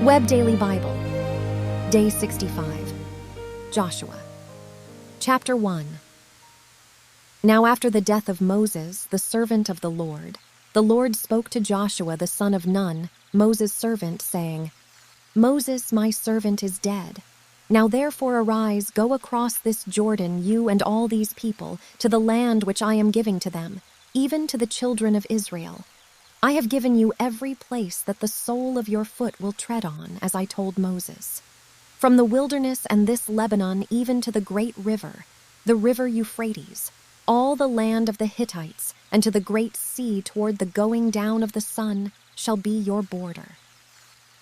Web Daily Bible, Day 65, Joshua. Chapter 1. Now after the death of Moses, the servant of the Lord spoke to Joshua the son of Nun, Moses' servant, saying, Moses, my servant, is dead. Now therefore arise, go across this Jordan, you and all these people, to the land which I am giving to them, even to the children of Israel. I have given you every place that the sole of your foot will tread on, as I told Moses. From the wilderness and this Lebanon even to the great river, the river Euphrates, all the land of the Hittites, and to the great sea toward the going down of the sun shall be your border.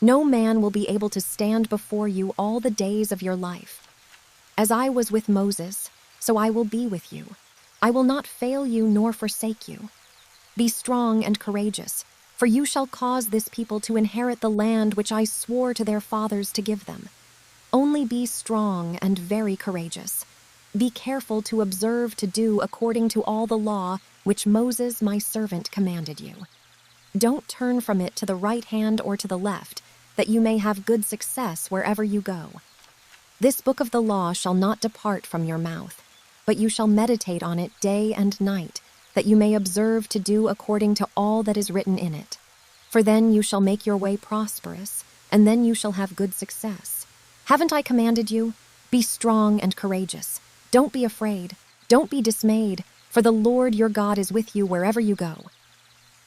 No man will be able to stand before you all the days of your life. As I was with Moses, so I will be with you. I will not fail you nor forsake you. Be strong and courageous, for you shall cause this people to inherit the land which I swore to their fathers to give them. Only be strong and very courageous. Be careful to observe to do according to all the law which Moses my servant commanded you. Don't turn from it to the right hand or to the left, that you may have good success wherever you go. This book of the law shall not depart from your mouth, but you shall meditate on it day and night, that you may observe to do according to all that is written in it. For then you shall make your way prosperous, and then you shall have good success. Haven't I commanded you? Be strong and courageous. Don't be afraid. Don't be dismayed, for the Lord your God is with you wherever you go.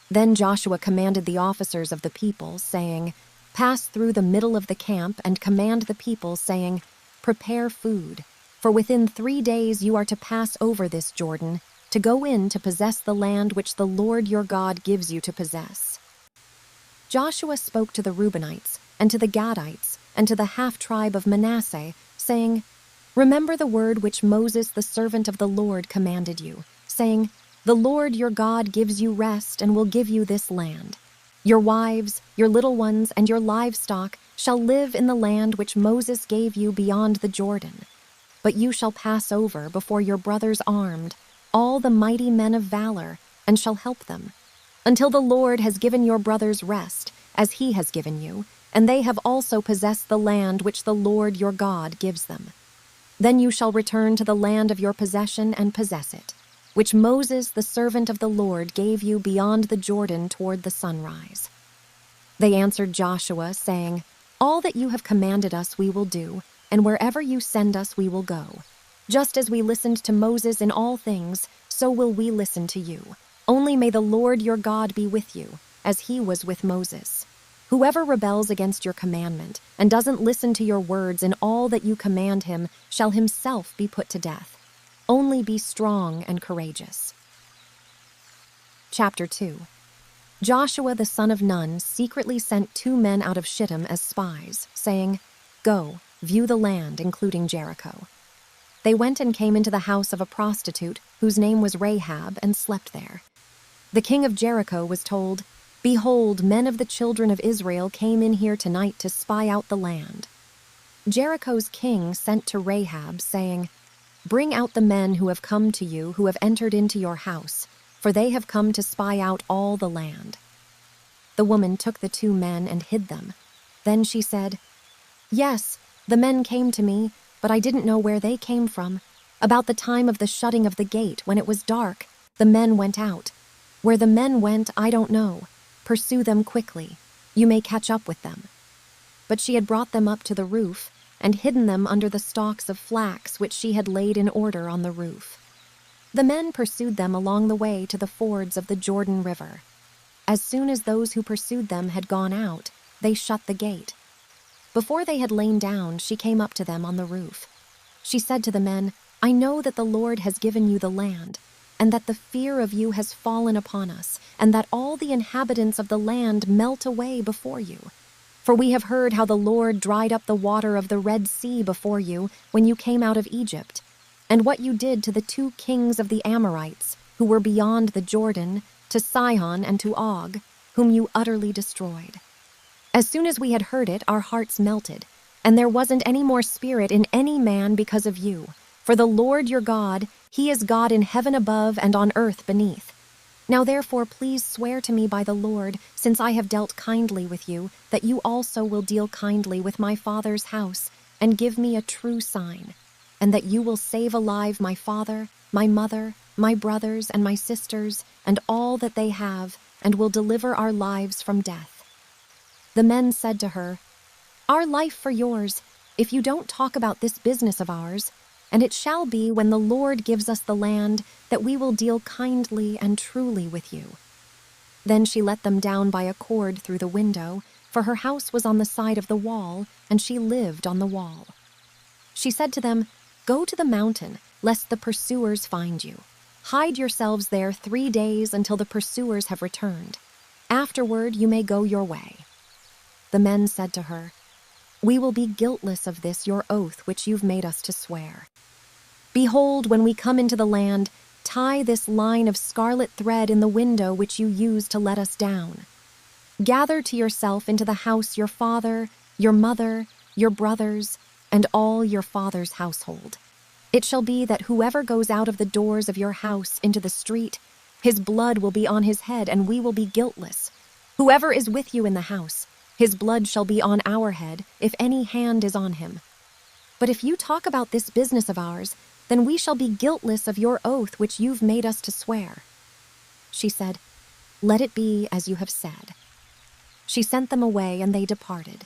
Then Joshua commanded the officers of the people, saying, Pass through the middle of the camp and command the people, saying, Prepare food, for within 3 days you are to pass over this Jordan, to go in to possess the land which the Lord your God gives you to possess. Joshua spoke to the Reubenites, and to the Gadites, and to the half-tribe of Manasseh, saying, Remember the word which Moses the servant of the Lord commanded you, saying, The Lord your God gives you rest and will give you this land. Your wives, your little ones, and your livestock shall live in the land which Moses gave you beyond the Jordan. But you shall pass over before your brothers armed, all the mighty men of valor, and shall help them, until the Lord has given your brothers rest, as he has given you, and they have also possessed the land which the Lord your God gives them. Then you shall return to the land of your possession and possess it, which Moses the servant of the Lord gave you beyond the Jordan toward the sunrise. They answered Joshua, saying, All that you have commanded us we will do, and wherever you send us we will go. Just as we listened to Moses in all things, so will we listen to you. Only may the Lord your God be with you, as he was with Moses. Whoever rebels against your commandment and doesn't listen to your words in all that you command him shall himself be put to death. Only be strong and courageous. Chapter 2. Joshua the son of Nun secretly sent 2 men out of Shittim as spies, saying, Go, view the land, including Jericho. They went and came into the house of a prostitute whose name was Rahab and slept there. The king of Jericho was told, Behold, men of the children of Israel came in here tonight to spy out the land. Jericho's king sent to Rahab, saying, Bring out the men who have come to you, who have entered into your house, for they have come to spy out all the land. The woman took the 2 men and hid them. Then she said, Yes, the men came to me, but I didn't know where they came from. About the time of the shutting of the gate, when it was dark, the men went out. Where the men went, I don't know. Pursue them quickly. You may catch up with them. But she had brought them up to the roof and hidden them under the stalks of flax which she had laid in order on the roof. The men pursued them along the way to the fords of the Jordan River. As soon as those who pursued them had gone out, they shut the gate. Before they had lain down, she came up to them on the roof. She said to the men, I know that the Lord has given you the land, and that the fear of you has fallen upon us, and that all the inhabitants of the land melt away before you. For we have heard how the Lord dried up the water of the Red Sea before you when you came out of Egypt, and what you did to the 2 kings of the Amorites, who were beyond the Jordan, to Sihon and to Og, whom you utterly destroyed. As soon as we had heard it, our hearts melted, and there wasn't any more spirit in any man because of you. For the Lord your God, he is God in heaven above and on earth beneath. Now therefore please swear to me by the Lord, since I have dealt kindly with you, that you also will deal kindly with my father's house, and give me a true sign, and that you will save alive my father, my mother, my brothers, and my sisters, and all that they have, and will deliver our lives from death." The men said to her, "Our life for yours, if you don't talk about this business of ours. And it shall be, when the Lord gives us the land, that we will deal kindly and truly with you." Then she let them down by a cord through the window, for her house was on the side of the wall, and she lived on the wall. She said to them, "Go to the mountain, lest the pursuers find you. Hide yourselves there 3 days until the pursuers have returned. Afterward you may go your way." The men said to her, "We will be guiltless of this your oath which you've made us to swear. Behold, when we come into the land, tie this line of scarlet thread in the window which you used to let us down. Gather to yourself into the house your father, your mother, your brothers, and all your father's household. It shall be that whoever goes out of the doors of your house into the street, his blood will be on his head, and we will be guiltless. Whoever is with you in the house, his blood shall be on our head, if any hand is on him. But if you talk about this business of ours, then we shall be guiltless of your oath which you've made us to swear." She said, "Let it be as you have said." She sent them away, and they departed.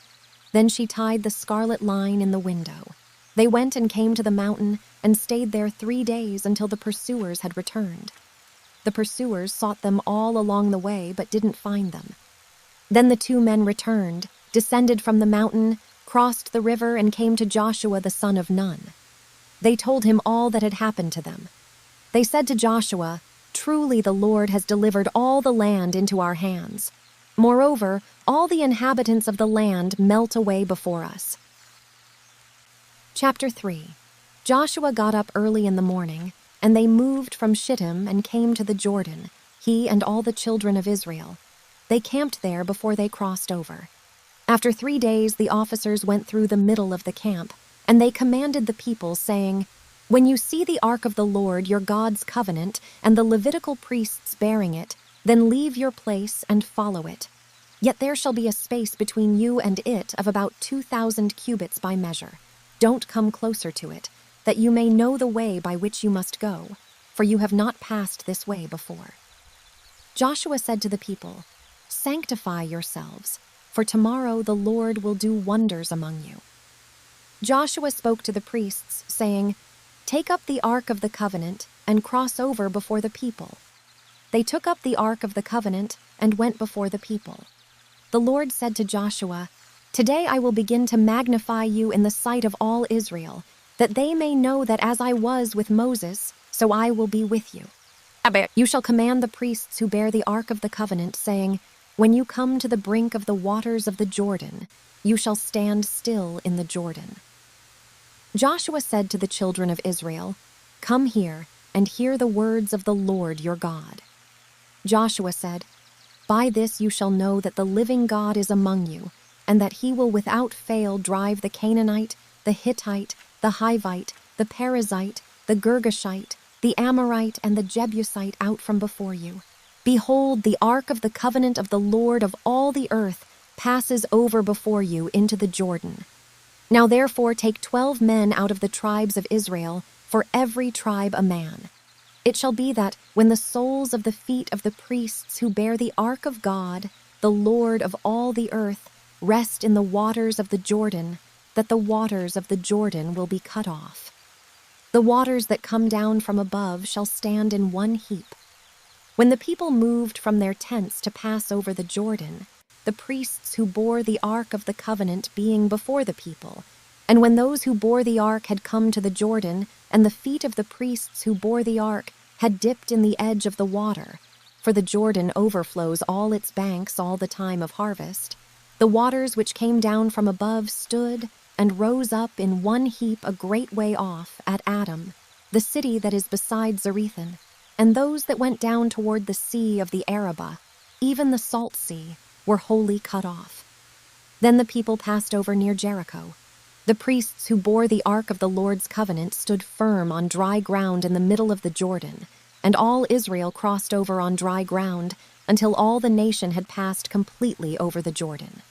Then she tied the scarlet line in the window. They went and came to the mountain, and stayed there 3 days until the pursuers had returned. The pursuers sought them all along the way, but didn't find them. Then the 2 men returned, descended from the mountain, crossed the river, and came to Joshua the son of Nun. They told him all that had happened to them. They said to Joshua, "Truly the Lord has delivered all the land into our hands. Moreover, all the inhabitants of the land melt away before us." Chapter 3. Joshua got up early in the morning, and they moved from Shittim and came to the Jordan, he and all the children of Israel. They camped there before they crossed over. After 3 days, the officers went through the middle of the camp, and they commanded the people, saying, "When you see the ark of the Lord your God's covenant and the Levitical priests bearing it, then leave your place and follow it. Yet there shall be a space between you and it of about 2,000 cubits by measure. Don't come closer to it, that you may know the way by which you must go, for you have not passed this way before." Joshua said to the people, "Sanctify yourselves, for tomorrow the Lord will do wonders among you." Joshua spoke to the priests, saying, "Take up the ark of the covenant and cross over before the people." They took up the ark of the covenant and went before the people. The Lord said to Joshua, "Today I will begin to magnify you in the sight of all Israel, that they may know that as I was with Moses, so I will be with you. You shall command the priests who bear the ark of the covenant, saying, 'When you come to the brink of the waters of the Jordan, you shall stand still in the Jordan.'" Joshua said to the children of Israel, "Come here and hear the words of the Lord your God." Joshua said, "By this you shall know that the living God is among you, and that he will without fail drive the Canaanite, the Hittite, the Hivite, the Perizzite, the Girgashite, the Amorite, and the Jebusite out from before you. Behold, the ark of the covenant of the Lord of all the earth passes over before you into the Jordan. Now therefore take 12 men out of the tribes of Israel, for every tribe a man. It shall be that, when the soles of the feet of the priests who bear the ark of God, the Lord of all the earth, rest in the waters of the Jordan, that the waters of the Jordan will be cut off. The waters that come down from above shall stand in one heap. When the people moved from their tents to pass over the Jordan, the priests who bore the ark of the covenant being before the people, and when those who bore the ark had come to the Jordan, and the feet of the priests who bore the ark had dipped in the edge of the water, for the Jordan overflows all its banks all the time of harvest, the waters which came down from above stood and rose up in one heap a great way off at Adam, the city that is beside Zarethan, and those that went down toward the sea of the Arabah, even the salt sea, were wholly cut off. Then the people passed over near Jericho. The priests who bore the ark of the Lord's covenant stood firm on dry ground in the middle of the Jordan, and all Israel crossed over on dry ground until all the nation had passed completely over the Jordan.